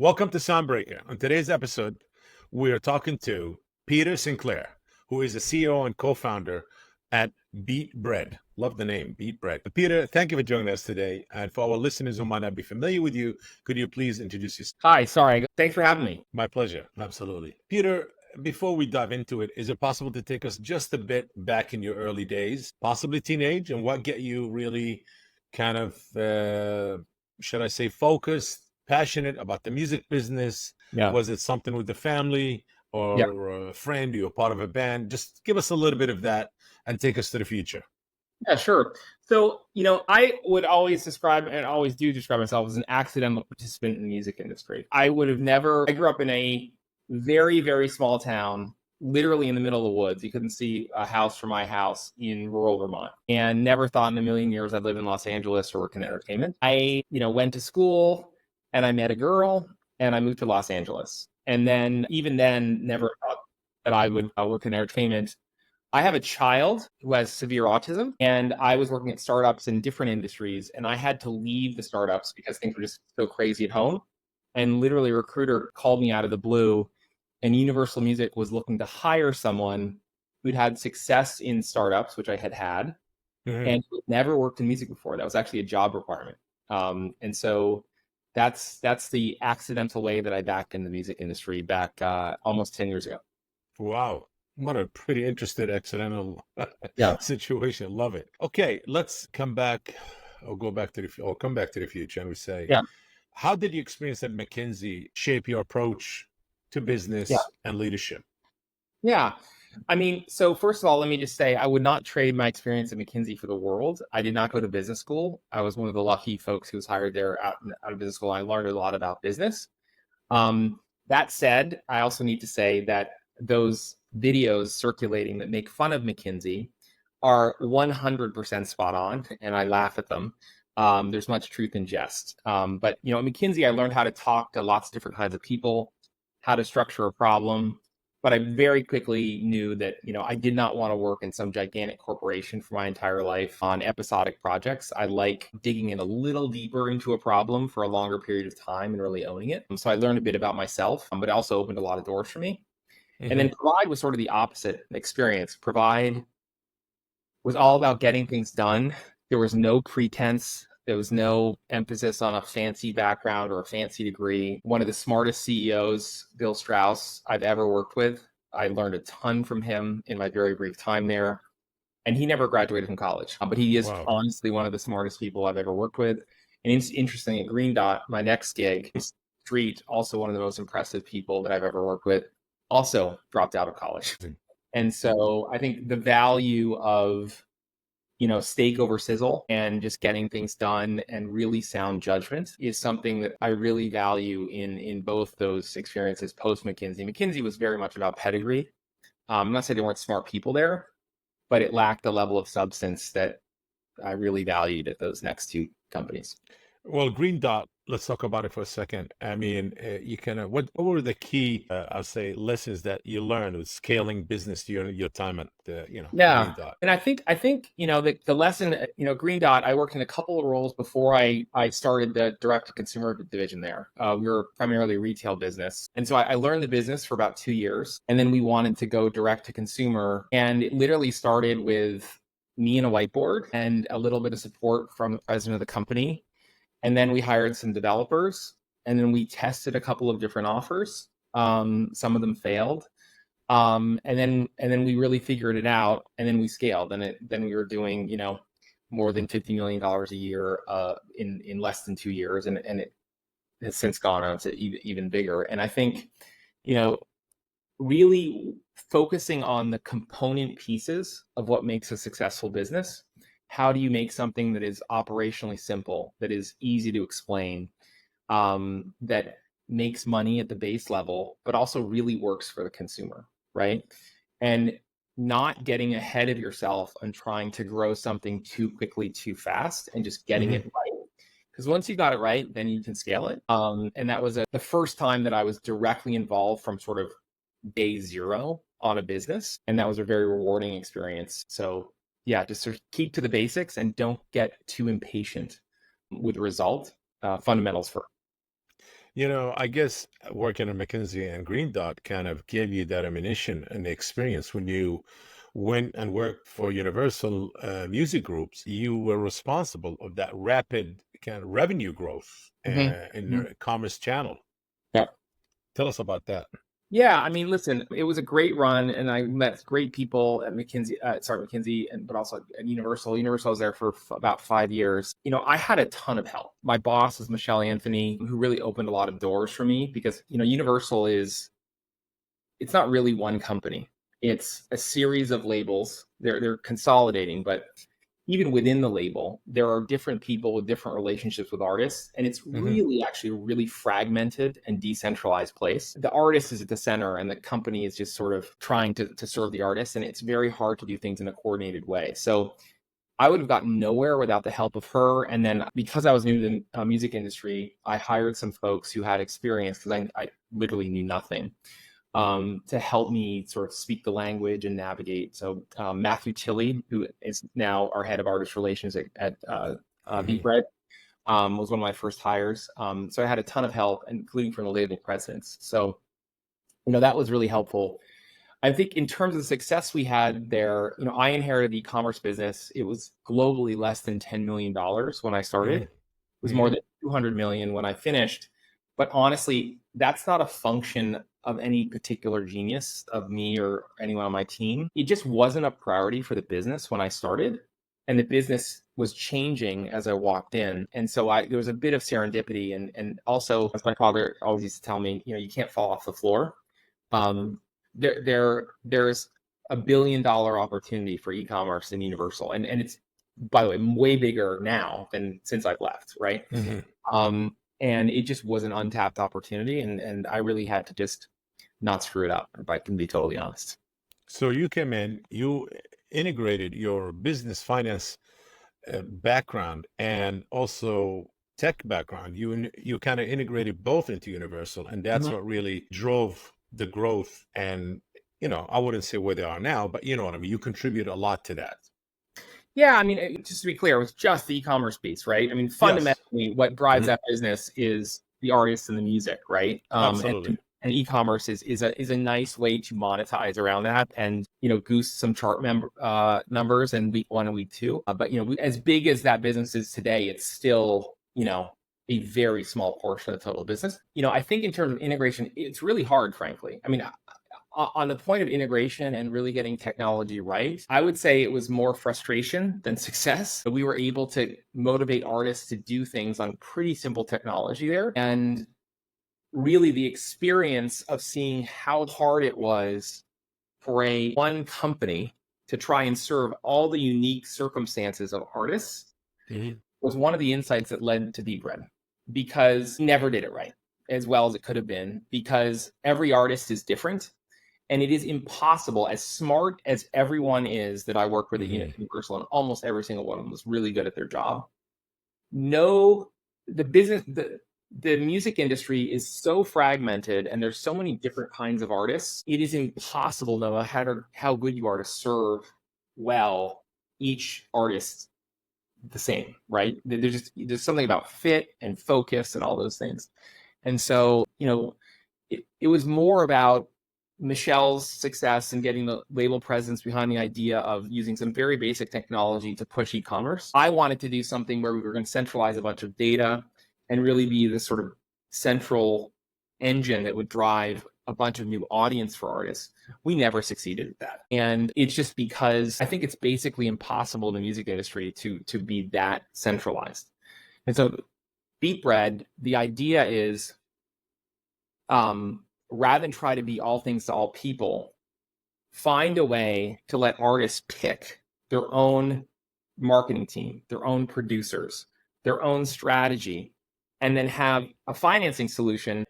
Welcome to Soundbreaker. On today's episode, we are talking to Peter Sinclair, who is the CEO and co-founder at beatBread. Love the name, beatBread. But Peter, thank you for joining us today. And for our listeners who might not be familiar with you, could you please introduce yourself? Hi, sorry. Thanks for having me. My pleasure. Absolutely. Peter, before we dive into it, is it possible to take us just a bit back in your early days, possibly teenage, and what get you really kind of, should I say, focused, passionate about the music business? Yeah. Was it something with the family Yeah. or a friend? You were part of a band? Just give us a little bit of that and take us to the future. Yeah, sure. So, I would always describe and always do describe myself as an accidental participant in the music industry. I grew up in a very, very small town, literally in the middle of the woods. You couldn't see a house from my house in rural Vermont, and never thought in a million years I'd live in Los Angeles or work in entertainment. I, went to school and I met a girl and I moved to Los Angeles. And then, even then, never thought that I would work in entertainment. I have a child who has severe autism, and I was working at startups in different industries, and I had to leave the startups because things were just so crazy at home. And literally, a recruiter called me out of the blue, and Universal Music was looking to hire someone who'd had success in startups, which I had had, and who'd never worked in music before. That was actually a job requirement. And so that's the accidental way that I backed in the music industry back almost 10 years ago. Wow. What a pretty interesting accidental Yeah. situation. Love it. Okay, let's come back or come back to the future and we say, Yeah. how did your experience at McKinsey shape your approach to business Yeah. and leadership? Yeah. I mean, so first of all, let me just say I would not trade my experience at McKinsey for the world. I did not go to business school. I was one of the lucky folks who was hired there out of business school. I learned a lot about business. That said, I also need to say that those videos circulating that make fun of McKinsey are 100% spot on, and I laugh at them. There's much truth in jest. But, at McKinsey, I learned how to talk to lots of different kinds of people, how to structure a problem. But I very quickly knew that, I did not want to work in some gigantic corporation for my entire life on episodic projects. I like digging in a little deeper into a problem for a longer period of time and really owning it. So I learned a bit about myself, but it also opened a lot of doors for me. And then Provide was sort of the opposite experience. Provide was all about getting things done. There was no pretense. There was no emphasis on a fancy background or a fancy degree. One of the smartest CEOs, Bill Strauss, I've ever worked with. I learned a ton from him in my very brief time there. And he never graduated from college, but he is honestly one of the smartest people I've ever worked with. And it's interesting, at Green Dot, my next gig, Street, also one of the most impressive people that I've ever worked with, also dropped out of college. And so I think the value of, steak over sizzle and just getting things done and really sound judgment is something that I really value in both those experiences post McKinsey. McKinsey was very much about pedigree. I'm not saying there weren't smart people there, but it lacked the level of substance that I really valued at those next two companies. Well, Green Dot, let's talk about it for a second. I mean, what were the key, I'll say, lessons that you learned with scaling business during your time at, Green Dot? And I think, the lesson, Green Dot, I worked in a couple of roles before I started the direct to consumer division there. We were primarily a retail business. And so I learned the business for about 2 years. And then we wanted to go direct to consumer. And it literally started with me and a whiteboard and a little bit of support from the president of the company. And then we hired some developers, and then we tested a couple of different offers. Some of them failed. And then we really figured it out, and then we scaled, and then we were doing, more than $50 million a year in less than 2 years. And it has since gone on to even bigger. And I think, really focusing on the component pieces of what makes a successful business. How do you make something that is operationally simple, that is easy to explain, that makes money at the base level, but also really works for the consumer, right? And not getting ahead of yourself and trying to grow something too quickly, too fast, and just getting it right. Because once you got it right, then you can scale it. And that was the first time that I was directly involved from sort of day zero on a business. And that was a very rewarding experience. So yeah, just sort of keep to the basics and don't get too impatient with the result. Fundamentals first. I guess working at McKinsey and Green Dot kind of gave you that ammunition and the experience when you went and worked for Universal Music Groups. You were responsible of that rapid kind of revenue growth Hmm. in the commerce channel. Yeah. Tell us about that. Yeah, I mean, listen, it was a great run, and I met great people at McKinsey, and but also at Universal. Universal was there for about 5 years. I had a ton of help. My boss was Michelle Anthony, who really opened a lot of doors for me because Universal it's not really one company. It's a series of labels. They're consolidating, but even within the label, there are different people with different relationships with artists, and it's Hmm. really actually a really fragmented and decentralized place. The artist is at the center, and the company is just sort of trying to serve the artist, and it's very hard to do things in a coordinated way. So I would have gotten nowhere without the help of her. And then because I was new to the music industry, I hired some folks who had experience because I literally knew nothing to help me sort of speak the language and navigate. So Matthew Tilley, who is now our head of artist relations at Hmm. beatBread, was one of my first hires. So I had a ton of help, including from the label presidents. So that was really helpful. I think in terms of the success we had there, I inherited the e-commerce business. It was globally less than $10 million when I started. It was more Hmm. than 200 million when I finished. But honestly, that's not a function of any particular genius of me or anyone on my team. It just wasn't a priority for the business when I started. And the business was changing as I walked in. And so there was a bit of serendipity. And also, as my father always used to tell me, you can't fall off the floor. Um, there's $1 billion opportunity for e-commerce in Universal. And it's, by the way, way bigger now than since I've left, right? Hmm. And it just was an untapped opportunity, and I really had to just not screw it up, if I can be totally honest. So you came in, you integrated your business finance background and also tech background. You kind of integrated both into Universal, and that's Mhm. what really drove the growth. And I wouldn't say where they are now, but you know what I mean. You contribute a lot to that. Yeah, I mean, just to be clear, it was just the e-commerce piece, right? I mean, Yes. fundamentally, what drives Mhm. that business is the artists and the music, right? And Absolutely. and e-commerce is a nice way to monetize around that, and goose some chart numbers in week one and week two. But as big as that business is today, it's still a very small portion of the total business. I think in terms of integration, it's really hard, frankly. I mean, on the point of integration and really getting technology right, I would say it was more frustration than success. We were able to motivate artists to do things on pretty simple technology there. And really the experience of seeing how hard it was for a one company to try and serve all the unique circumstances of artists Mhm. was one of the insights that led to beatBread, because never did it right as well as it could have been, because every artist is different. And it is impossible, as smart as everyone is that I work with at Mhm. Universal, and almost every single one of them was really good at their job. No, the business, the music industry is so fragmented, and there's so many different kinds of artists. It is impossible, no matter how good you are, to serve well each artist the same, right? There's something about fit and focus and all those things. And so, it was more about Michelle's success in getting the label presence behind the idea of using some very basic technology to push e-commerce. I wanted to do something where we were going to centralize a bunch of data and really be the sort of central engine that would drive a bunch of new audience for artists. We never succeeded at that. And it's just because I think it's basically impossible in the music industry to be that centralized. And so beatBread, the idea is rather than try to be all things to all people, find a way to let artists pick their own marketing team, their own producers, their own strategy, and then have a financing solution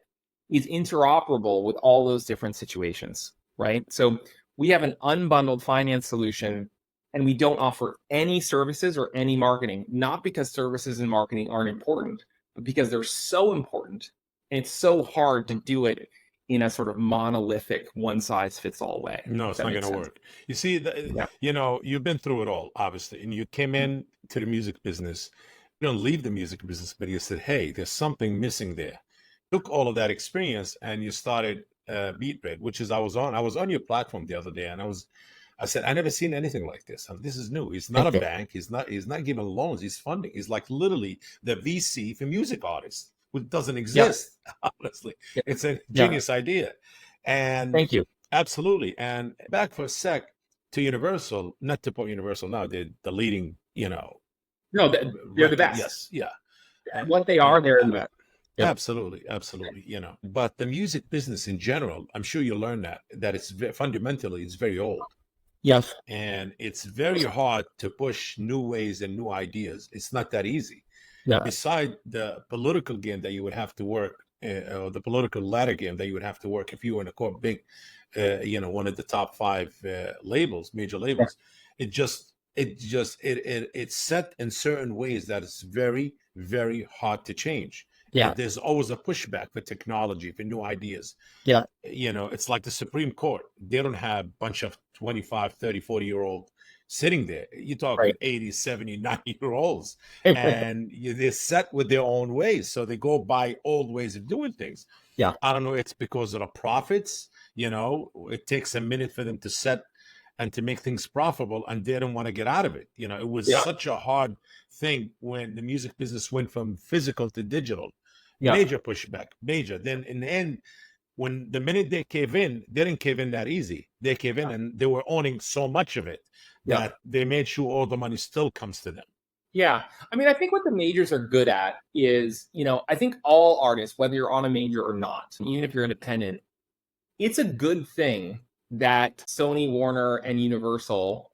is interoperable with all those different situations, right? So we have an unbundled finance solution, and we don't offer any services or any marketing, not because services and marketing aren't important, but because they're so important, and it's so hard to do it in a sort of monolithic one size fits all way, No, if it's that not going makes to sense. work. You see, Yeah. you've been through it all, obviously, and you came in to the music business. You don't leave the music business, but you said, "Hey, there's something missing there." took all of that experience and you started beatBread, which is I was on your platform the other day, and I said I never seen anything like this. And this is new. He's not a bank. He's not giving loans. He's funding. He's like literally the VC for music artists, which doesn't Yeah. exist. Honestly, Yeah. it's a Yeah. genius idea, and Thank you. absolutely. And back for a sec to Universal, not to put Universal now. They're the leading, No, they're the record. best. Yes, yeah, What they are, and they're the best. Yep. absolutely, absolutely. But the music business in general, I'm sure you learn that it's fundamentally it's very old, Yes. and it's very hard to push new ways and new ideas. It's not that easy. Yeah. Beside the political game that you would have to work, or the political ladder game that you would have to work if you were in a core big, one of the top five labels, major Yeah. labels. It's set in certain ways that it's very, very hard to change. Yeah. There's always a pushback for technology, for new ideas. Yeah. It's like the Supreme Court. They don't have a bunch of 25, 30, 40-year-old sitting there. You're talking Right. 80, 70, 90-year-olds. And they're set with their own ways. So they go by old ways of doing things. Yeah. I don't know. It's because of the profits. It takes a minute for them to set and to make things profitable, and they don't want to get out of it. It was Yeah. such a hard thing when the music business went from physical to digital. Yeah. Major pushback, major. Then in the end, when the minute they cave in, they didn't cave in that easy. They cave in, and they were owning so much of it Yeah. that they made sure all the money still comes to them. Yeah. I mean, I think what the majors are good at is, I think all artists, whether you're on a major or not, even if you're independent, it's a good thing that Sony, Warner, and Universal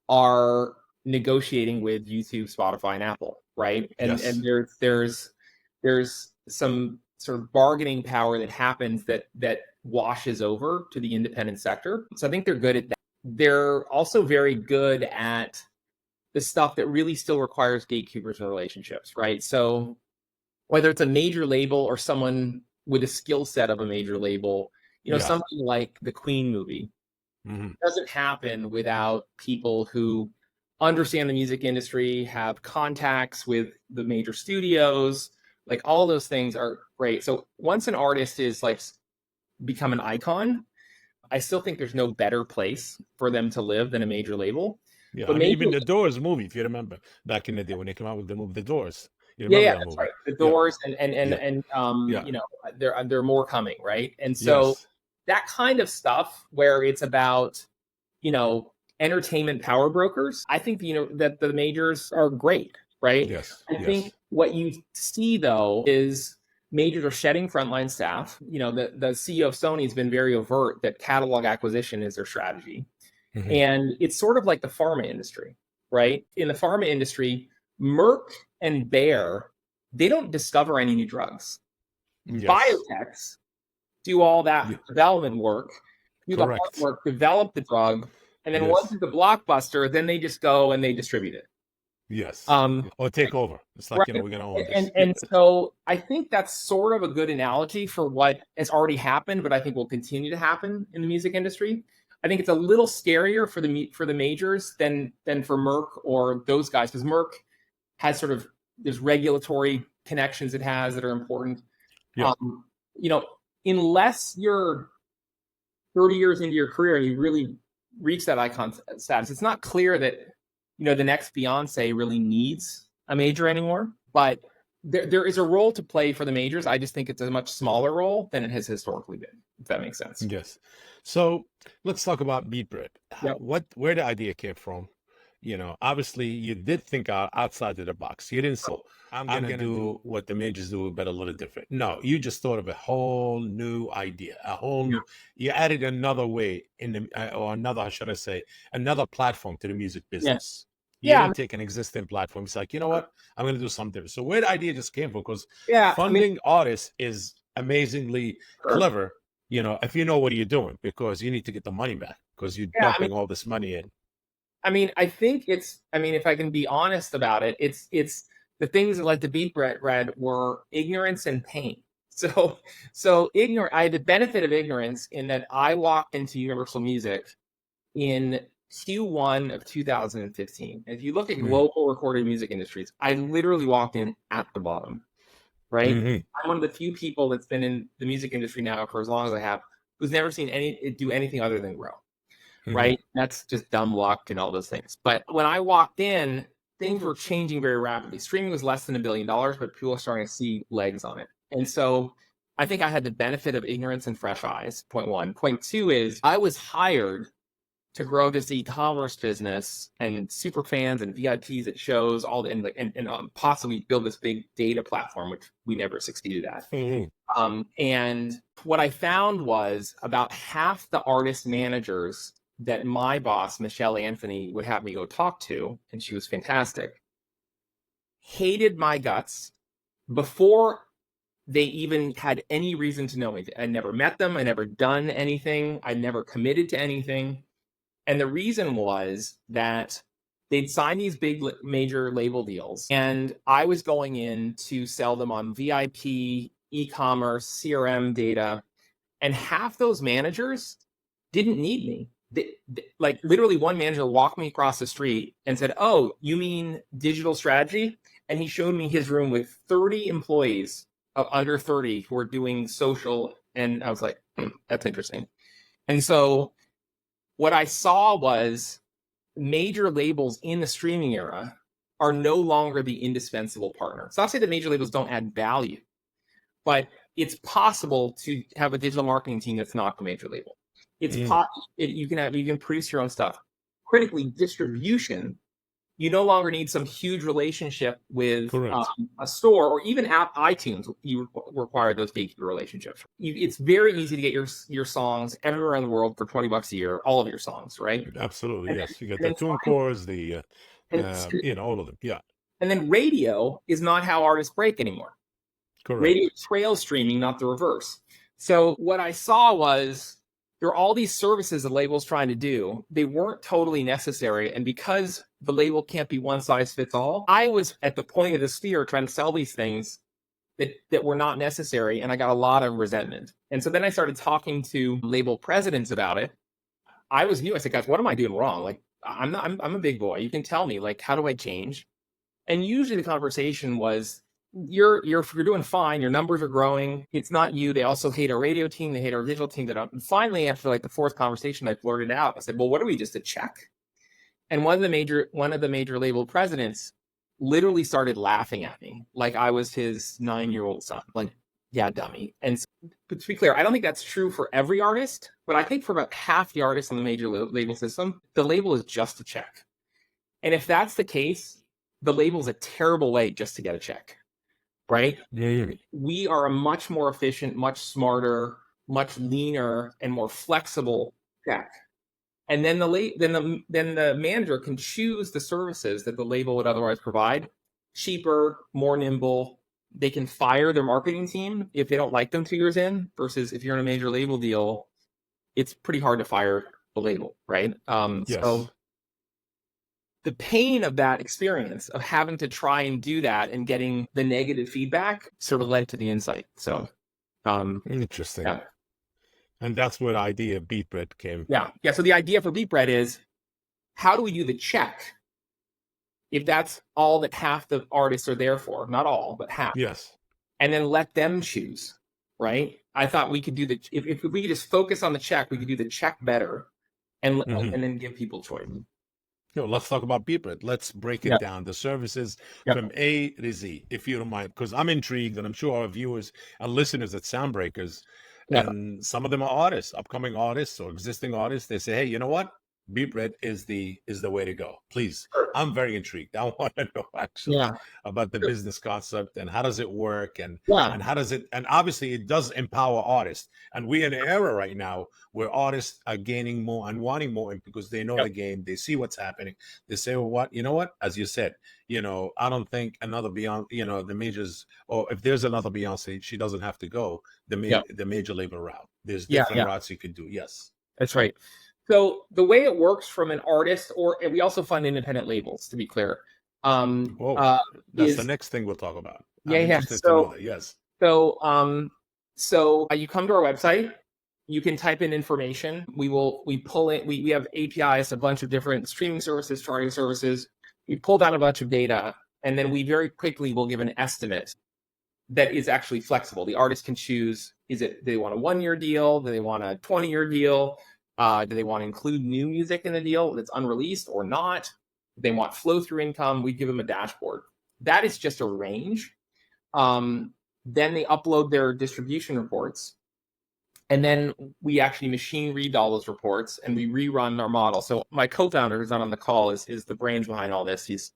are negotiating with YouTube, Spotify, and Apple, right? And Yes. there's some sort of bargaining power that happens that washes over to the independent sector. So I think they're good at that. They're also very good at the stuff that really still requires gatekeepers and relationships, right? So whether it's a major label or someone with a skill set of a major label, Yeah. something like the Queen movie doesn't happen without people who understand the music industry, have contacts with the major studios. Like, all those things are great. So once an artist is like become an icon, I still think there's no better place for them to live than a major label. Yeah. But I mean, even major- the Doors movie, if you remember back in the day when they came out with the movie The Doors. You yeah, remember yeah, that that's movie? right. The Yeah. Doors Yeah. and there are more coming, right? And so Yes. that kind of stuff where it's about, entertainment power brokers, I think, that the majors are great, right? Yes. I Yes. think what you see, though, is majors are shedding frontline staff. The CEO of Sony has been very overt that catalog acquisition is their strategy. Mhm. And it's sort of like the pharma industry, right? In the pharma industry, Merck and Bayer, they don't discover any new drugs. Yes. Biotechs do all that Yeah. development work, do the hard Correct. work, develop the drug, and then Yes. once it's a blockbuster, then they just go and they distribute it. Yes. Um, Or take over. It's like, right. we're going to own this. And so I think that's sort of a good analogy for what has already happened, but I think will continue to happen in the music industry. I think it's a little scarier for the majors than for Merck or those guys, because Merck has there's regulatory connections it has that are important. Yeah. Unless you're 30 years into your career and you really reach that icon status, it's not clear that the next Beyonce really needs a major anymore. But there is a role to play for the majors. I just think it's a much smaller role than it has historically been, if that makes sense. Yes. So let's talk about beatBread. Yep. Where the idea came from? Obviously you did think outside of the box. You didn't say, I'm gonna do what the majors do, but a little different. No, you just thought of a whole new idea, you added another way or another, how should I say, another platform to the music business. You didn't take an existing platform. It's like, you know what? I'm going to do something. So where the idea just came from? Because funding artists is amazingly clever, if you know what you're doing, because you need to get the money back because you're dumping all this money in. I mean, I think if I can be honest about it, it's the things that led to beatBread were ignorance and pain. So I had the benefit of ignorance in that I walked into Universal Music in Q1 of 2015. If you look at global recorded music industries, I literally walked in at the bottom. right? Hmm. I'm one of the few people that's been in the music industry now for as long as I have, who's never seen it do anything other than grow, Hmm. right? That's just dumb luck and all those things. But when I walked in, things were changing very rapidly. Streaming was less than $1 billion, but people are starting to see legs on it. And so I think I had the benefit of ignorance and fresh eyes, point one. Point two is I was hired to grow this e-commerce business and super fans and VIPs at shows, all the, and possibly build this big data platform, which we never succeeded at. Hmm. And what I found was about half the artist managers that my boss, Michelle Anthony, would have me go talk to, and she was fantastic, hated my guts before they even had any reason to know me. I never met them. I never done anything. I never committed to anything. And the reason was that they'd signed these big major label deals, and I was going in to sell them on VIP, e-commerce, CRM data, and half those managers didn't need me. Like literally one manager walked me across the street and said, "Oh, you mean digital strategy?" And he showed me his room with 30 employees of under 30 who were doing social. And I was like, that's interesting. And so what I saw was major labels in the streaming era are no longer the indispensable partner. So I'll say that major labels don't add value, but it's possible to have a digital marketing team that's not a major label. It's you can produce your own stuff. Critically, distribution. You no longer need some huge relationship with Correct. a store or even iTunes. You require those gatekeeper relationships. It's very easy to get your songs everywhere in the world for $20 a year. All of your songs, right? Absolutely, And yes. You get the then, tune cores, the and, all of them. Yeah, and then radio is not how artists break anymore. correct. Radio trail streaming, not the reverse. So what I saw was there are all these services the label's trying to do. They weren't totally necessary. And because the label can't be one size fits all, I was at the point of the sphere trying to sell these things that were not necessary. And I got a lot of resentment. And so then I started talking to label presidents about it. I was new. I said, guys, what am I doing wrong? Like, I'm a big boy. You can tell me, like, how do I change? And usually the conversation was, you're doing fine. Your numbers are growing. It's not you. They also hate our radio team. They hate our digital team. And finally, after like the fourth conversation, I blurted out. I said, "Well, what are we, just a check?" And one of the major label presidents literally started laughing at me like I was his 9-year-old son. Like, yeah, dummy. And so, but to be clear, I don't think that's true for every artist, but I think for about half the artists in the major label system, the label is just a check. And if that's the case, the label is a terrible way just to get a check. Right? Yeah. We are a much more efficient, much smarter, much leaner, and more flexible check. And then the manager can choose the services that the label would otherwise provide, cheaper, more nimble. They can fire their marketing team if they don't like them 2 years in, versus if you're in a major label deal, it's pretty hard to fire the label, right? Yes. So the pain of that experience of having to try and do that and getting the negative feedback sort of led to the insight. So, Interesting. yeah. And that's where the idea of beatBread came. Yeah. So the idea for beatBread is, how do we do the check if that's all that half the artists are there for? Not all, but half. Yes. And then let them choose, right? I thought we could do if we could just focus on the check, we could do the check better and then give people choice. Let's talk about beatBread. Let's break it down. The services from A to Z, if you don't mind, because I'm intrigued, and I'm sure our viewers and listeners at Soundbreakers, and some of them are artists, upcoming artists or existing artists. They say, "Hey, you know what? beatBread is the way to go." Please, I'm very intrigued. I want to know actually about the business concept and how does it work, and how does it, and obviously it does empower artists. And we're in an era right now where artists are gaining more and wanting more because they know the game, they see what's happening. They say, "Well, what, you know what? As you said, I don't think another Beyonce, the majors, or if there's another Beyonce, she doesn't have to go the major label route. There's different routes you could do." Yes, that's right. So the way it works from an artist, and we also fund independent labels, to be clear. That's the next thing we'll talk about. So you come to our website, you can type in information. We pull in, we have APIs, a bunch of different streaming services, charting services. We pull down a bunch of data, and then we very quickly will give an estimate that is actually flexible. The artist can choose, do they want a 1-year deal? Do they want a 20-year deal? Do they want to include new music in the deal that's unreleased or not? They want flow through income. We give them a dashboard. That is just a range. Then they upload their distribution reports. And then we actually machine read all those reports and we rerun our model. So my co-founder, who's not on the call, is the brains behind all this. He's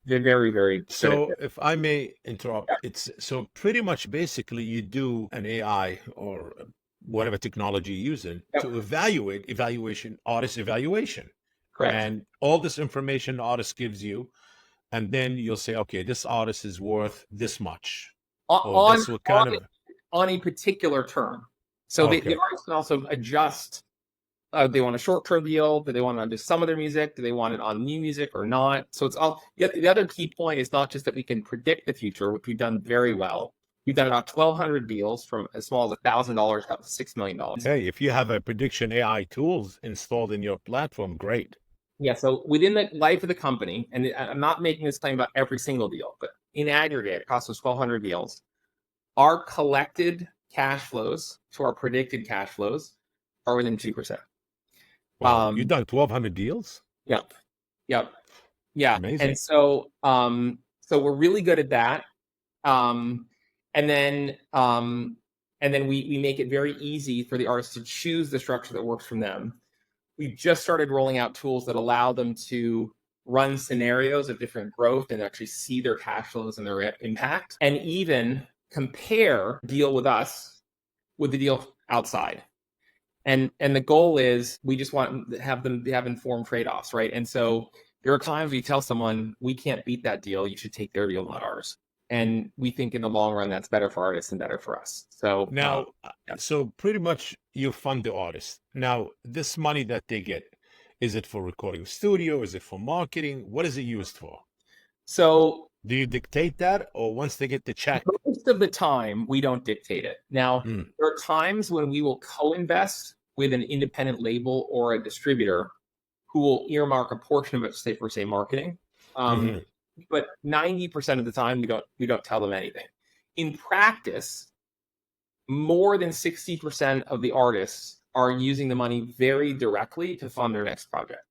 very, very good at So it. if I may interrupt, it's so pretty much basically you do an AI or whatever technology you're using Yep. to artist evaluation. Correct. And all this information the artist gives you, and then you'll say, okay, this artist is worth this much. On, This what kind of on a particular term. So Okay. the artist can also adjust. They want a short-term deal. Do they want to undo some of their music? Do they want it on new music or not? So it's all. The other key point is not just that we can predict the future, which we've done very well. We've done about 1,200 deals from as small as $1,000 up to $6 million. Hey, if you have a prediction AI tools installed in your platform, great. Yeah. So within the life of the company, and I'm not making this claim about every single deal, but in aggregate, it costs us 1,200 deals. Our collected cash flows to our predicted cash flows are within 2%. Wow, you've done 1,200 deals? Yep. Yeah. Amazing. And so we're really good at that. And then we make it very easy for the artists to choose the structure that works for them. We've just started rolling out tools that allow them to run scenarios of different growth and actually see their cash flows and their impact, and even compare deal with us with the deal outside. And the goal is we just want to have them have informed trade-offs, right? And so there are times we tell someone, we can't beat that deal, you should take their deal, not ours. And we think in the long run, that's better for artists and better for us. So now, so pretty much you fund the artist. Now, this money that they get, is it for recording studio? Is it for marketing? What is it used for? So do you dictate that, or once they get the check? Most of the time, we don't dictate it. Now, there are times when we will co-invest with an independent label or a distributor who will earmark a portion of it, say for marketing. But 90% of the time, we don't tell them anything. In practice, more than 60% of the artists are using the money very directly to fund their next project,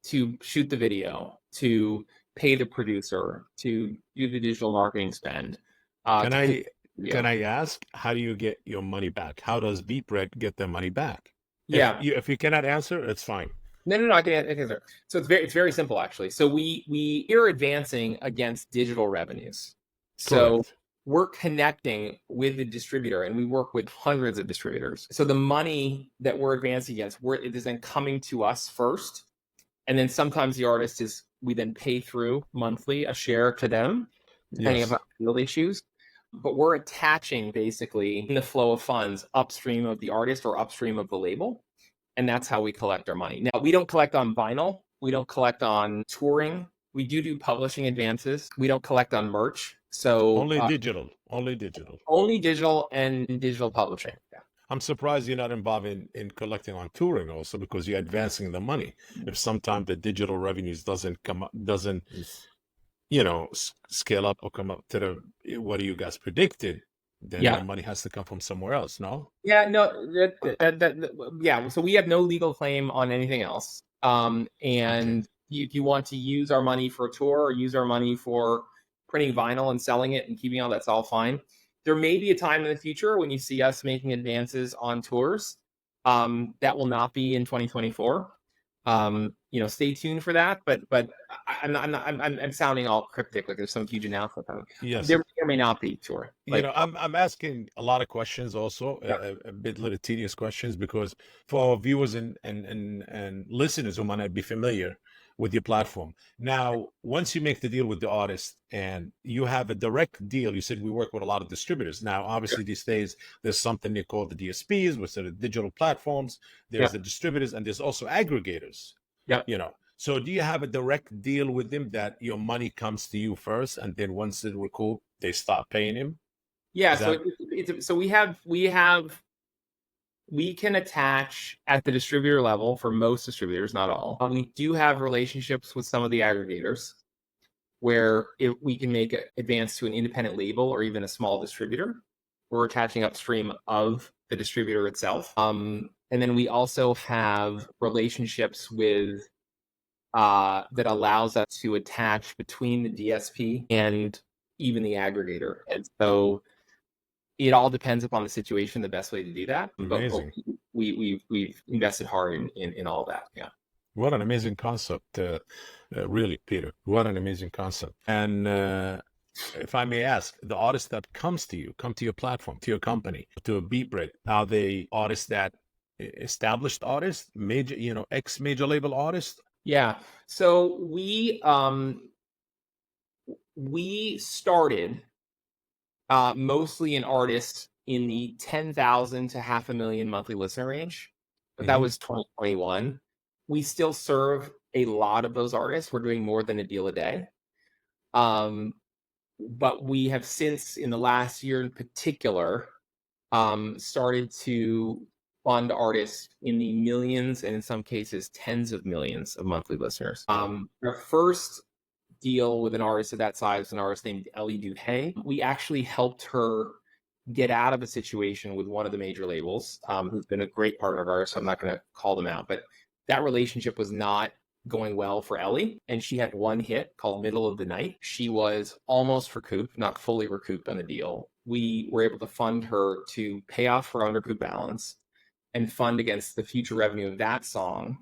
to shoot the video, to pay the producer, to do the digital marketing spend. Can I ask, how do you get your money back? How does beatBread get their money back? If you cannot answer, it's fine. No, I can answer. So it's very simple, actually. So we are advancing against digital revenues. So Correct. We're connecting with the distributor, and we work with hundreds of distributors. So the money that we're advancing against, it is then coming to us first, and then sometimes the artist we then pay through monthly a share to them, depending on field issues. But we're attaching basically in the flow of funds upstream of the artist or upstream of the label. And that's how we collect our money. Now, we don't collect on vinyl. We don't collect on touring. We do publishing advances. We don't collect on merch. So only digital. Only digital and digital publishing. Yeah. I'm surprised you're not involved in collecting on touring also, because you're advancing the money. If sometimes the digital revenues doesn't scale up or come up to what you guys predicted, then the money has to come from somewhere else, no? Yeah, no, so we have no legal claim on anything else. And if you want to use our money for a tour or use our money for printing vinyl and selling it and keeping all that's all fine. There may be a time in the future when you see us making advances on tours. That will not be in 2024. Stay tuned for that. But I'm sounding all cryptic, like there's some huge announcement coming. Yes, there may or may not be. Sure. I'm asking a lot of questions also, a bit little tedious questions, because for our viewers and listeners who might not be familiar with your platform. Now, once you make the deal with the artist and you have a direct deal, you said we work with a lot of distributors. Now, obviously these days, there's something they call the DSPs, which are the digital platforms. There's the distributors, and there's also aggregators. So do you have a direct deal with them that your money comes to you first, and then once it recouped, they stop paying him? Yeah. So we can attach at the distributor level for most distributors, not all. We do have relationships with some of the aggregators. where if we can make it advance to an independent label or even a small distributor, we're attaching upstream of the distributor itself. And then we also have relationships with that allows us to attach between the DSP and even the aggregator. And so it all depends upon the situation, the best way to do that. Amazing. But we've invested hard in all of that. Yeah. What an amazing concept, really, Peter. What an amazing concept. And if I may ask, the artists that come to your platform, to your company, to beatBread, are they artists that established artists, major, ex-major label artists? Yeah. So we started mostly in artists in the 10,000 to 500,000 monthly listener range. But that was 2021. We still serve a lot of those artists. We're doing more than a deal a day. But we have since, in the last year in particular, started to fund artists in the millions and in some cases tens of millions of monthly listeners. Our first deal with an artist of that size was an artist named Ellie Duhay. We actually helped her get out of a situation with one of the major labels, who's been a great partner of ours, so I'm not going to call them out, but that relationship was not going well for Ellie, and she had one hit called Middle of the Night. She was almost recouped, not fully recouped on the deal. We were able to fund her to pay off her undercouped balance and fund against the future revenue of that song.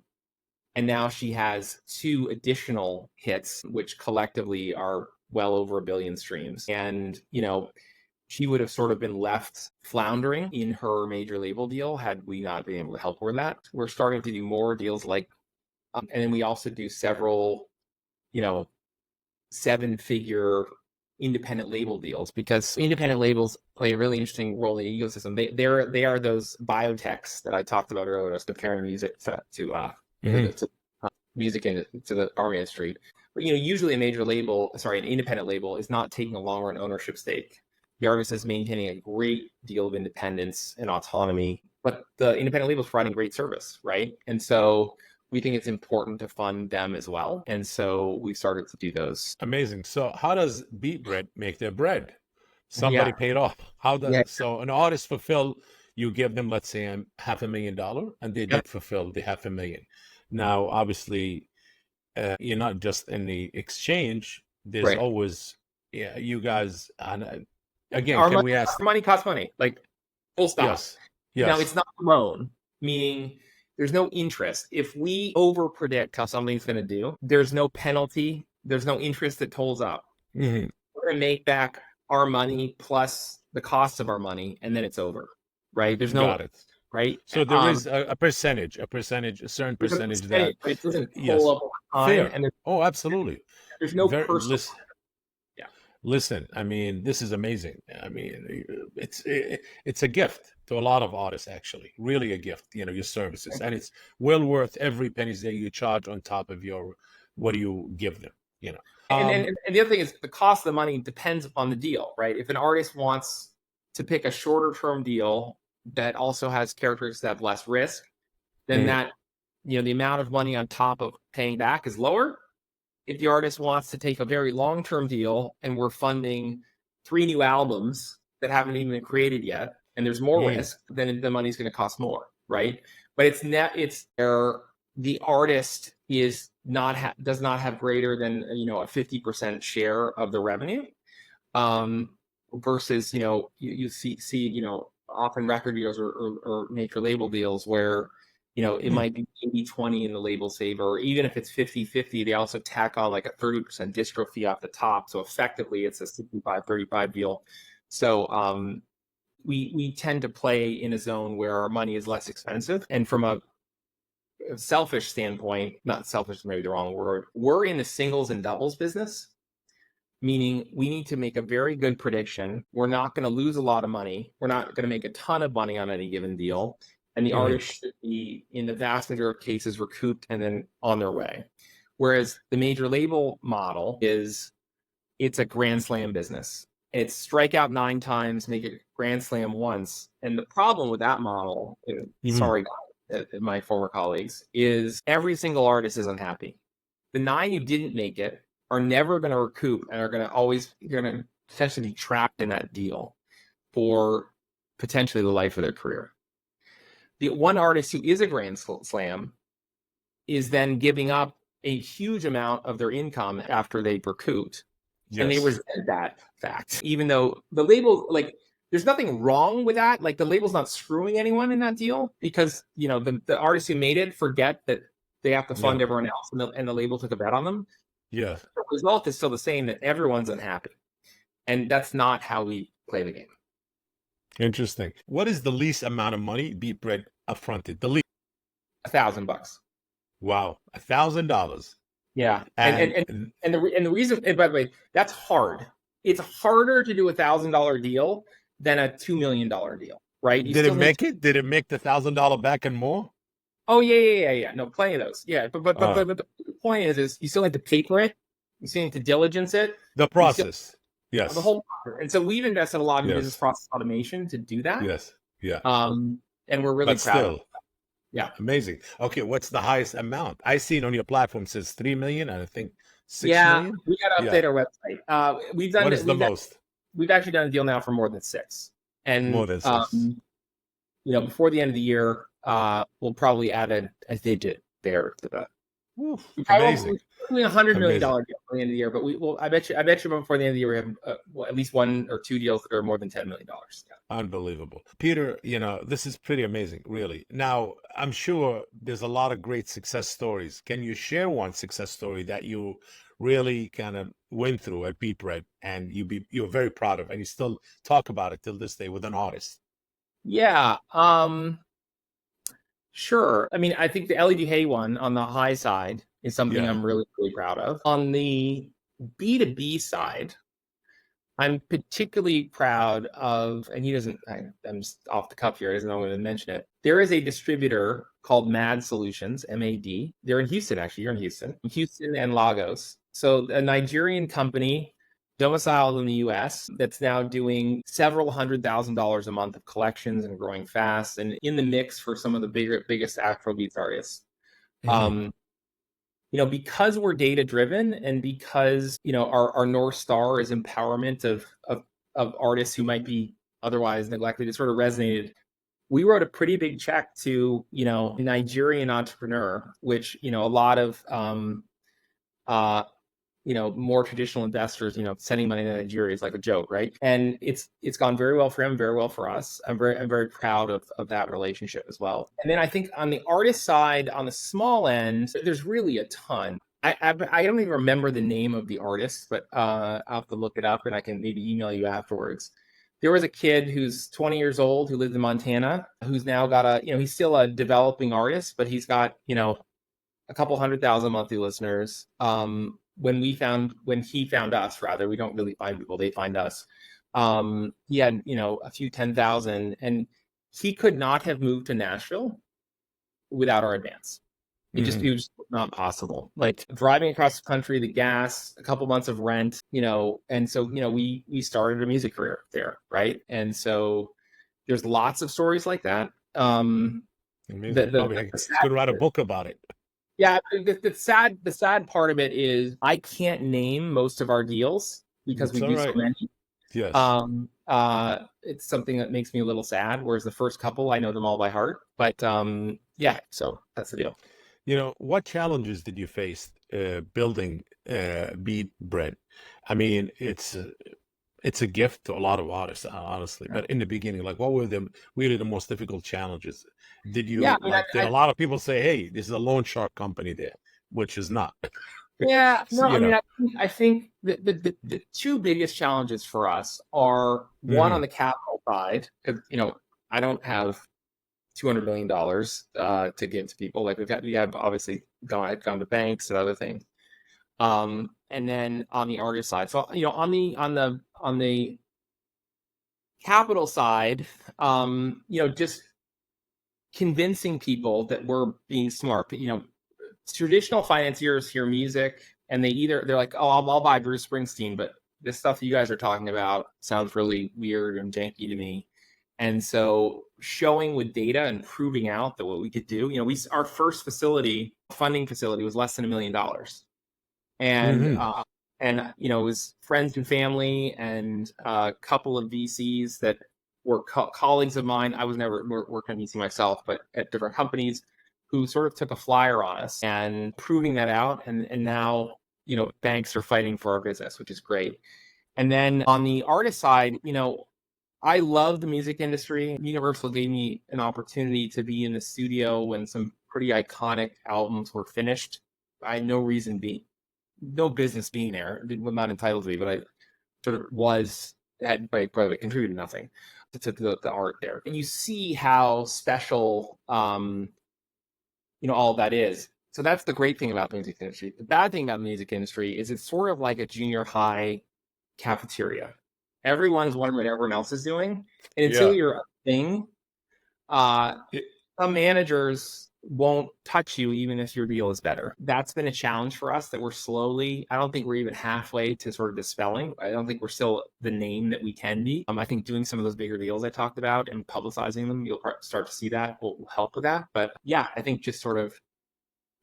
And now she has 2 additional hits, which collectively are well over 1 billion streams. And, she would have sort of been left floundering in her major label deal had we not been able to help her with that. We're starting to do more deals like, and then we also do several, 7-figure independent label deals, because independent labels play a really interesting role in the ecosystem. They are those biotechs that I talked about earlier, as comparing music to music and to the art industry. But usually an independent label is not taking a long run ownership stake. The artist is maintaining a great deal of independence and autonomy, but the independent label is providing great service, right? And so we think it's important to fund them as well. And so we started to do those. Amazing. So how does beatBread make their bread? Somebody paid off. So an artist you give them, let's say, $500,000, and they did fulfill the $500,000. Now, obviously, you're not just in the exchange. There's always, you guys, again, our money costs money, like full stop. Yes. Now, it's not a loan, meaning there's no interest. If we over predict how something's going to do, there's no penalty. There's no interest that tolls up. Mm-hmm. We're going to make back our money plus the cost of our money, and then it's over, right? There's no, Got it. Right? So there is a percentage, a certain percentage that it doesn't pull up on fair. and Absolutely. There's no personal. Listen, I mean, this is amazing. I mean, it's a gift to a lot of artists, actually, really a gift, your services, and it's well worth every penny that you charge on top of what do you give them, And the other thing is the cost of the money depends upon the deal, right? If an artist wants to pick a shorter term deal that also has characteristics that have less risk, then that, the amount of money on top of paying back is lower. If the artist wants to take a very long-term deal and we're funding 3 new albums that haven't even been created yet, and there's more risk, then the money's going to cost more, right? But the artist does not have greater than a 50% share of the revenue, versus you see often record deals or major label deals where it might be 80-20 in the label saver, or even if it's 50-50, they also tack on like a 30% distro fee off the top. So effectively it's a 65-35 deal. So we tend to play in a zone where our money is less expensive. And from a selfish standpoint, not selfish, maybe the wrong word, we're in the singles and doubles business, meaning we need to make a very good prediction. We're not going to lose a lot of money. We're not going to make a ton of money on any given deal. And the artist should be, in the vast majority of cases, recouped and then on their way. Whereas the major label model it's a grand slam business. It's strike out 9 times, make it grand slam once. And the problem with that model, sorry, my former colleagues, is every single artist is unhappy. The 9 who didn't make it are never going to recoup and are going to always, you're going to potentially be trapped in that deal for potentially the life of their career. The one artist who is a grand slam is then giving up a huge amount of their income after they've recouped. Yes. And they resent that fact, even though the label, like, there's nothing wrong with that. Like, the label's not screwing anyone in that deal, because, you know, the artists who made it forget that they have to fund everyone else, and the label took a bet on them. Yeah. The result is still the same, that everyone's unhappy. And that's not how we play the game. Interesting. What is the least amount of money beatBread upfronted? The least? $1,000. Wow, $1,000. Yeah, and the reason, and by the way, that's hard. It's harder to do $1,000 deal than a $2 million deal, right? Did it make it? Did it make the $1,000 back and more? Oh yeah. No, plenty of those. Yeah, but the point is you still have to paper it. You still need to diligence it. The process. Yes. The whole process. And so we've invested a lot in business process automation to do that. Yes. Yeah. And we're really proud of it. Yeah. Amazing. Okay, what's the highest amount? I seen on your platform says 3 million, and I think 6 million. We got to update our website. We've done. What is the most? We've actually done a deal now for more than 6. And more than 6. You know, before the end of the year, we'll probably add a digit there to that. Amazing. Probably $100 million deal for the end of the year, but we will. I bet you before the end of the year we have at least 1 or 2 deals that are more than $10 million. Yeah. Unbelievable, Peter. You know, this is pretty amazing, really. Now, I'm sure there's a lot of great success stories. Can you share one success story that you really kind of went through at beatBread and you're very proud of, and you still talk about it till this day with an artist? Yeah. Sure. I mean, I think the LED Hay one on the high side is something I'm really, really proud of. On the B2B side, I'm particularly proud of, and I'm just off the cuff here, I doesn't know I'm going to mention it. There is a distributor called MAD Solutions, MAD. They're in Houston, actually. You're in Houston and Lagos. So a Nigerian company domiciled in the US that's now doing several $100,000 a month of collections and growing fast, and in the mix for some of the biggest Afrobeats artists. Mm-hmm. You know, because we're data driven, and because, you know, our North Star is empowerment of artists who might be otherwise neglected, it sort of resonated. We wrote a pretty big check to, you know, a Nigerian entrepreneur, which, you know, a lot of you know, more traditional investors, you know, sending money to Nigeria is like a joke, right? And it's gone very well for him, very well for us. I'm very proud of that relationship as well. And then I think on the artist side, on the small end, there's really a ton. I don't even remember the name of the artist, but I'll have to look it up, and I can maybe email you afterwards. There was a kid who's 20 years old who lived in Montana, who's now got he's still a developing artist, but he's got, you know, a couple 100,000 monthly listeners. When he found us, rather, we don't really find people, they find us. He had, you know, a few 10,000, and he could not have moved to Nashville without our advance. It was not possible. Like, driving across the country, the gas, a couple months of rent, you know, and so, you know, we started a music career there, right? And so there's lots of stories like that. Amazing. Could write a book about it. Yeah, the sad part of it is I can't name most of our deals because we do so many. Yes. It's something that makes me a little sad. Whereas the first couple, I know them all by heart. But yeah, so that's the deal. You know, what challenges did you face building beatBread? I mean, it's a gift to a lot of artists, honestly. But in the beginning, like, what were really the most difficult challenges? Did you, did a lot of people say, hey, this is a loan shark company there, which is not? Yeah, no, I mean, I think the two biggest challenges for us are one on the capital side, because, you know, I don't have $200 million to give to people. Like, we have obviously gone to banks and other things. And then on the artist side, so, you know, on the capital side, you know, just convincing people that we're being smart. You know, traditional financiers hear music and they're like, oh, I'll buy Bruce Springsteen, but this stuff you guys are talking about sounds really weird and janky to me. And so showing with data and proving out that what we could do, you know, our first funding facility was less than $1 million. And And, it was friends and family and a couple of VCs that were colleagues of mine. I was never working at VC myself, but at different companies who sort of took a flyer on us and proving that out. And now, banks are fighting for our business, which is great. And then on the artist side, I love the music industry. Universal gave me an opportunity to be in the studio when some pretty iconic albums were finished. I had no business being there. I'm not entitled to be, but I sort of by the way, contributed nothing to the art there. And you see how special, all that is. So that's the great thing about the music industry. The bad thing about the music industry is it's sort of like a junior high cafeteria. Everyone's wondering what everyone else is doing. And until you're a thing, some managers won't touch you even if your deal is better. That's been a challenge for us that I don't think we're even halfway to sort of dispelling. I don't think we're still the name that we can be. I think doing some of those bigger deals I talked about and publicizing them, you'll start to see that will help with that. But yeah, I think just sort of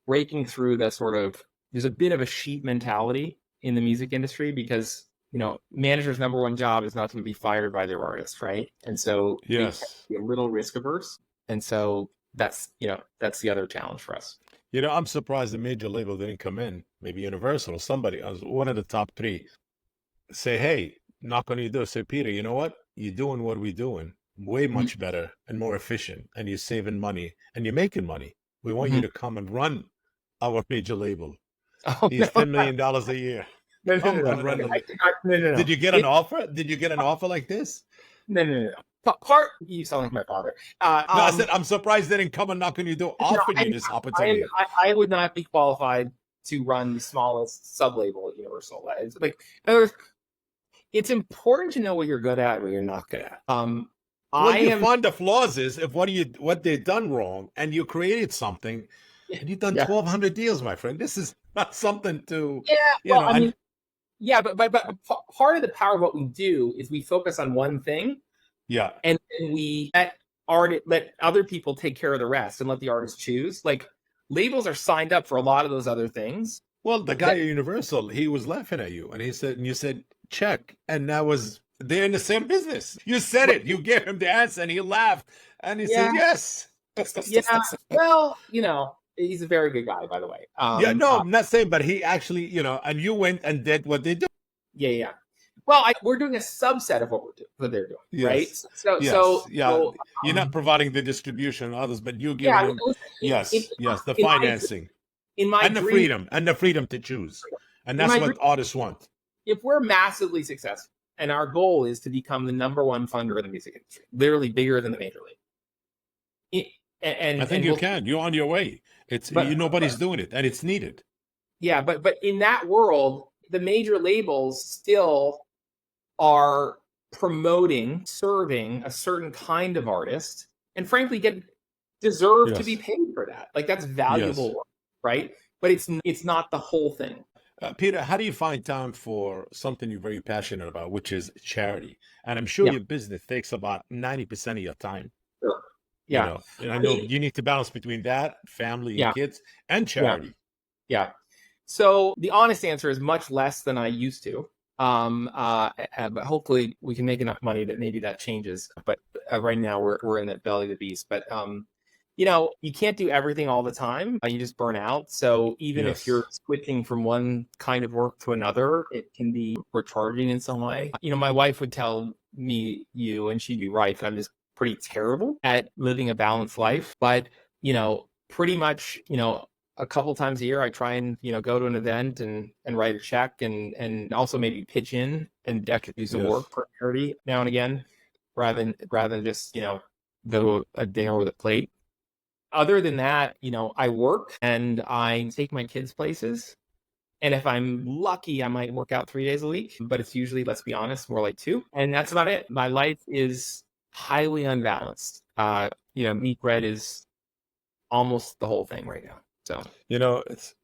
breaking through there's a bit of a sheep mentality in the music industry because managers' number one job is not to be fired by their artists, right? And so they tend to be a little risk averse. And so that's the other challenge for us. I'm surprised the major label didn't come in, maybe Universal or somebody, as one of the top three, say, hey, knock on your door, say, Peter, you know what? You're doing what we're doing way much better and more efficient, and you're saving money and you're making money. We want you to come and run our major label. He's $10 million a year. No. Did you get an offer? Did you get an offer like this? No. You sound like my father. No, I said I'm surprised they didn't come and knock on your door, offering you this opportunity. I would not be qualified to run the smallest sub-label at Universal. It's like, in other words, it's important to know what you're good at and what you're not good at. You find the flaws is if what they've done wrong, and you created something, and you've done 1,200 deals, my friend. This is not something to but part of the power of what we do is we focus on one thing. Yeah. And we let other people take care of the rest and let the artist choose. Like labels are signed up for a lot of those other things. Well, the guy at Universal, he was laughing at you and you said, check. And they're in the same business. You said it. You gave him the answer and he laughed and he said, yes. Well, he's a very good guy, by the way. I'm not saying, but he actually, and you went and did what they do. Yeah. Well, we're doing a subset of what they're doing, right? So you're not providing the distribution and others, but you give them, the financing, the freedom to choose, and that's what artists want. If we're massively successful, and our goal is to become the number one funder of the music industry, literally bigger than the major league, I think you can. You're on your way. Nobody's doing it, and it's needed. Yeah, but in that world, the major labels still are serving a certain kind of artist, and frankly deserve to be paid for that. Like that's valuable work, right? But it's not the whole thing. Peter, how do you find time for something you're very passionate about, which is charity? And I'm sure your business takes about 90% of your time. Sure. Yeah. And I know you need to balance between that, family, and kids, and charity. Yeah. So the honest answer is much less than I used to. But hopefully we can make enough money that maybe that changes. But right now we're in that belly of the beast. But you can't do everything all the time. You just burn out. So even if you're switching from one kind of work to another, it can be recharging in some way. My wife would tell me, and she'd be right, that I'm just pretty terrible at living a balanced life. But pretty much, a couple times a year, I try and go to an event and write a check and also maybe pitch in and actually do some work for charity now and again, rather than just go a dinner with a plate. Other than that, I work and I take my kids places, and if I'm lucky, I might work out 3 days a week. But it's usually, let's be honest, more like 2, and that's about it. My life is highly unbalanced. beatBread is almost the whole thing right now. So, it's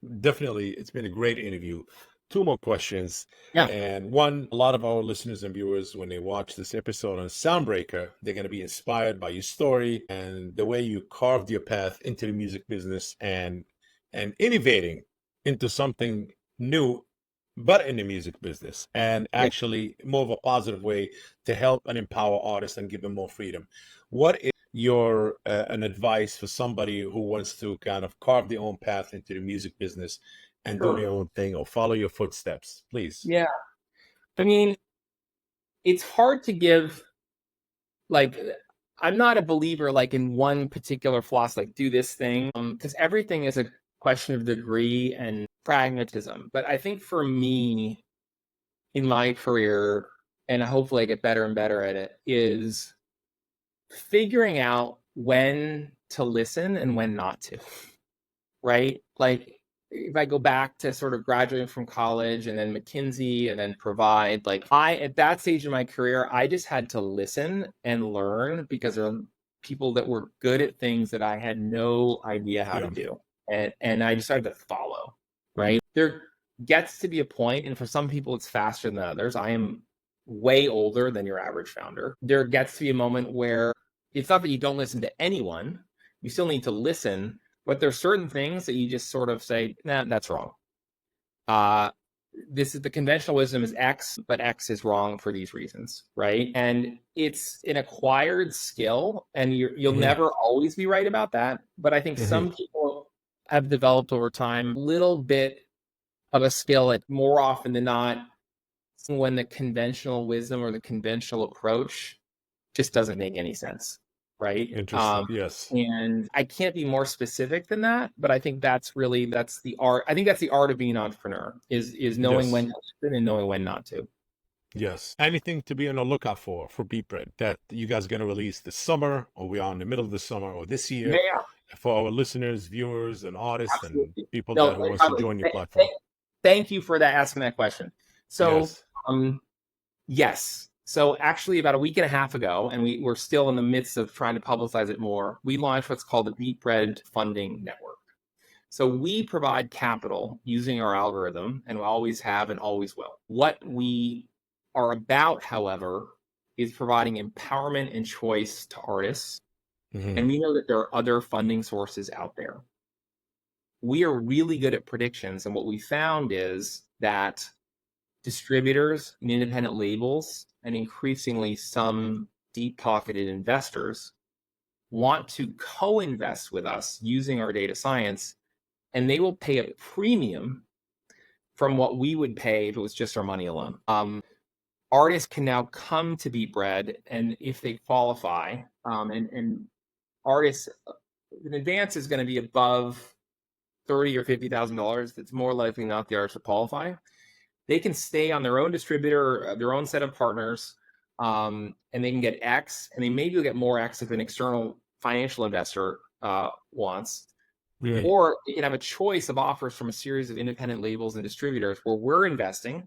been a great interview. 2 more questions. Yeah. And one, a lot of our listeners and viewers, when they watch this episode on Soundbreaker, they're going to be inspired by your story and the way you carved your path into the music business and innovating into something new but in the music business, and Yeah. actually more of a positive way to help and empower artists and give them more freedom. What is your an advice for somebody who wants to kind of carve their own path into the music business and do Sure. their own thing or follow your footsteps, please? Yeah. I mean, it's hard to give like I'm not a believer like in one particular philosophy, like do this thing, because everything is a question of degree and pragmatism. But I think for me in my career, and hopefully I get better and better at it, is figuring out when to listen and when not to, right? Like if I go back to sort of graduating from college and then McKinsey and then Provide, like I, at that stage in my career, I just had to listen and learn because there are people that were good at things that I had no idea how to Yeah. do. And I decided to follow, right? There gets to be a point, and for some people it's faster than others. I am way older than your average founder. There gets to be a moment where it's not that you don't listen to anyone, you still need to listen, but there's certain things that you just sort of say, nah, that's wrong. This is the conventional wisdom is X, but X is wrong for these reasons, right? And it's an acquired skill, and you'll Hmm. never always be right about that. But I think Hmm. some people have developed over time a little bit of a skill at more often than not when the conventional wisdom or the conventional approach just doesn't make any sense, right? Interesting. Yes. And I can't be more specific than that, but I think that's the art. I think that's the art of being an entrepreneur is knowing when Yes. to listen and knowing when not to. Yes. Anything to be on the lookout for beatBread that you guys are going to release this summer, or we are in the middle of the summer, or this Yeah, year, yeah, for our listeners, viewers, and artists, and absolutely. people No, that who wants to Tyler, join your platform? thank you for that asking that question. So, Yes. yes. So actually about a week and a half ago, and we're still in the midst of trying to publicize it more, we launched what's called the beatBread Funding Network. So we provide capital using our algorithm, and we always have and always will. What we are about, however, is providing empowerment and choice to artists. Hmm. And we know that there are other funding sources out there. We are really good at predictions. And what we found is that distributors and independent labels, and increasingly some deep pocketed investors, want to co invest with us using our data science, and they will pay a premium from what we would pay if it was just our money alone. Artists can now come to beatBread, and if they qualify, and artists, an advance is going to be above $30,000 or $50,000. It's more likely not the artist to qualify. They can stay on their own distributor, their own set of partners, and they can get X, and they maybe get more X if an external financial investor wants. Yeah. Or you can have a choice of offers from a series of independent labels and distributors where we're investing,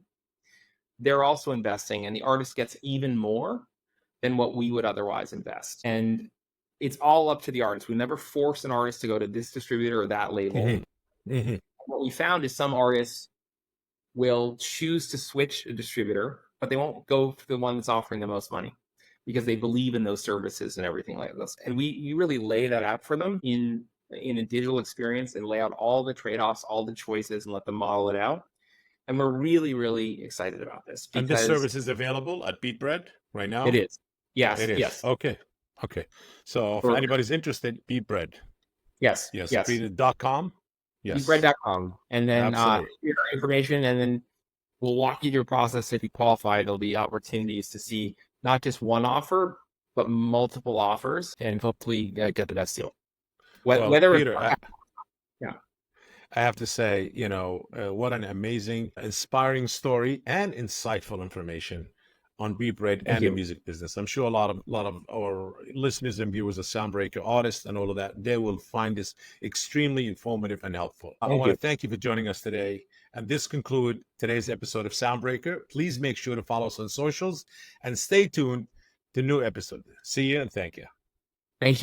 they're also investing, and the artist gets even more than what we would otherwise invest. And it's all up to the artist. We never force an artist to go to this distributor or that label. Hmm. Hmm. What we found is some artists will choose to switch a distributor, but they won't go for the one that's offering the most money because they believe in those services and everything like this. And we really lay that out for them in a digital experience and lay out all the trade-offs, all the choices, and let them model it out. And we're really, really excited about this And this because service is available at beatBread right it now? is. Yes, It is. yes. Okay. Okay. So if We're, anybody's interested, beatBread. yes, Yes. yes. Beatbread.com. Yes. beatbread.com. And then Absolutely. your information, and then we'll walk you through a process. If you qualify, there'll be opportunities to see not just one offer, but multiple offers, and hopefully get the best deal. Well, Whether it's, Peter, yeah, I have to say, what an amazing, inspiring story and insightful information on beatBread thank and the you. music business. I'm sure a lot of our listeners and viewers are Soundbreaker artists and all of that. They will find this extremely informative and helpful. I Thank want you. to thank you for joining us today. And this concludes today's episode of Soundbreaker. Please make sure to follow us on socials and stay tuned to new episode. See you and thank you. Thank you.